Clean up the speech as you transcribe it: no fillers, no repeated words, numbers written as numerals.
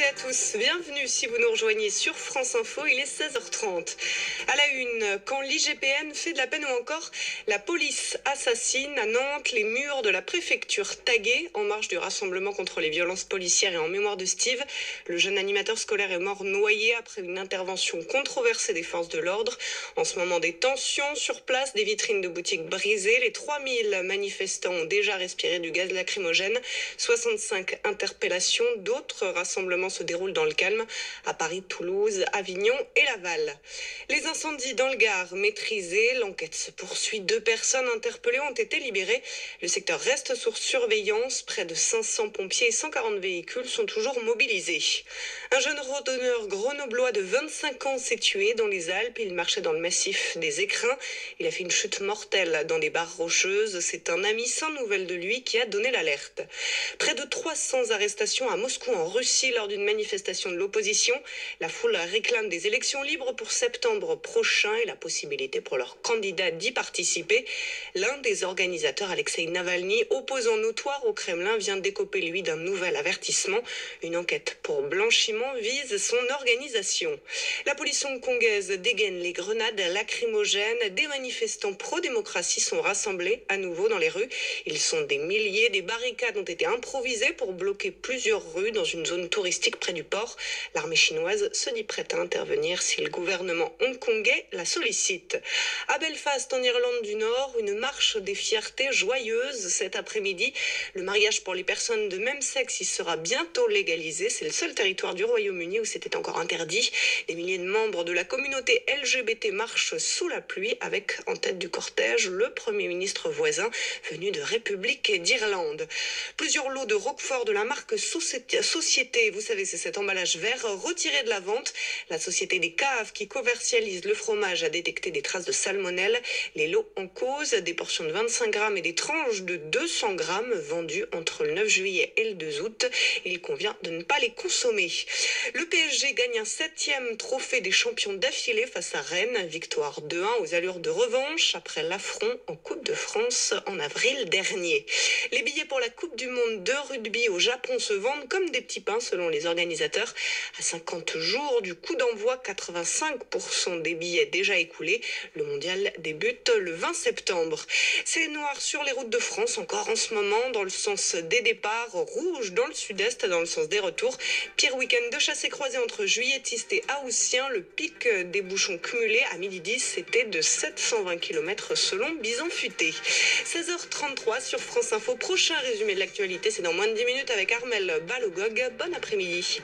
et à tous, bienvenue si vous nous rejoignez sur France Info, il est 16h30. À la une, quand l'IGPN fait de la peine ou encore la police assassine à Nantes les murs de la préfecture tagués en marge du rassemblement contre les violences policières et en mémoire de Steve. Le jeune animateur scolaire est mort noyé après une intervention controversée des forces de l'ordre. En ce moment, des tensions sur place, des vitrines de boutiques brisées, les 3000 manifestants ont déjà respiré du gaz lacrymogène, 65 interpellations, d'autres rassemblements se déroulent dans le calme à Paris, Toulouse, Avignon et Laval. Les incendies dans le Gard maîtrisés, l'enquête se poursuit. 2 personnes interpellées ont été libérées. Le secteur reste sous surveillance. Près de 500 pompiers et 140 véhicules sont toujours mobilisés. Un jeune randonneur grenoblois de 25 ans s'est tué dans les Alpes. Il marchait dans le massif des Écrins. Il a fait une chute mortelle dans des barres rocheuses. C'est un ami sans nouvelles de lui qui a donné l'alerte. Près de 300 arrestations à Moscou en Russie lors d'une manifestation de l'opposition. La foule réclame des élections libres pour septembre prochain et la possibilité pour leurs candidats d'y participer. L'un des organisateurs, Alexei Navalny, opposant notoire au Kremlin, vient d'écoper lui d'un nouvel avertissement. Une enquête pour blanchiment vise son organisation. La police hongkongaise dégaine les grenades lacrymogènes. Des manifestants pro-démocratie sont rassemblés à nouveau dans les rues. Ils sont des milliers. Des barricades ont été improvisées pour bloquer plusieurs rues dans une zone touristique près du port. L'armée chinoise se dit prête à intervenir si le gouvernement hongkongais la sollicite. À Belfast, en Irlande du Nord, une marche des fiertés joyeuse cet après-midi. Le mariage pour les personnes de même sexe y sera bientôt légalisé. C'est le seul territoire du Royaume-Uni où c'était encore interdit. Des milliers de membres de la communauté LGBT marchent sous la pluie avec en tête du cortège le Premier ministre voisin venu de République d'Irlande. Plusieurs lots de Roquefort de la marque Société, vous savez, c'est cet emballage vert, retiré de la vente. La société des caves qui commercialise le fromage a détecté des traces de salmonelle. Les lots en cause, des portions de 25 grammes et des tranches de 200 grammes vendues entre le 9 juillet et le 2 août. Il convient de ne pas les consommer. Le PSG gagne un 7e trophée des champions d'affilée face à Rennes. Victoire 2-1 aux allures de revanche après l'affront en Coupe de France en avril dernier. Les billets pour la Coupe du Monde de rugby au Japon se vendent comme des petits pains selon les organisateurs. À 50 jours du coup d'envoi, 85% des billets déjà écoulés. Le mondial débute le 20 septembre. C'est noir sur les routes de France encore en ce moment dans le sens des départs, rouge dans le sud-est dans le sens des retours. Pire week-end de chassé-croisé entre juilletistes et haussiens. Le pic des bouchons cumulés à midi 10, c'était de 720 km selon Bison Futé. 16h33 sur France Info. Prochain résumé de l'actualité, c'est dans moins de 10 minutes avec Armel Balogog. Bon après-midi.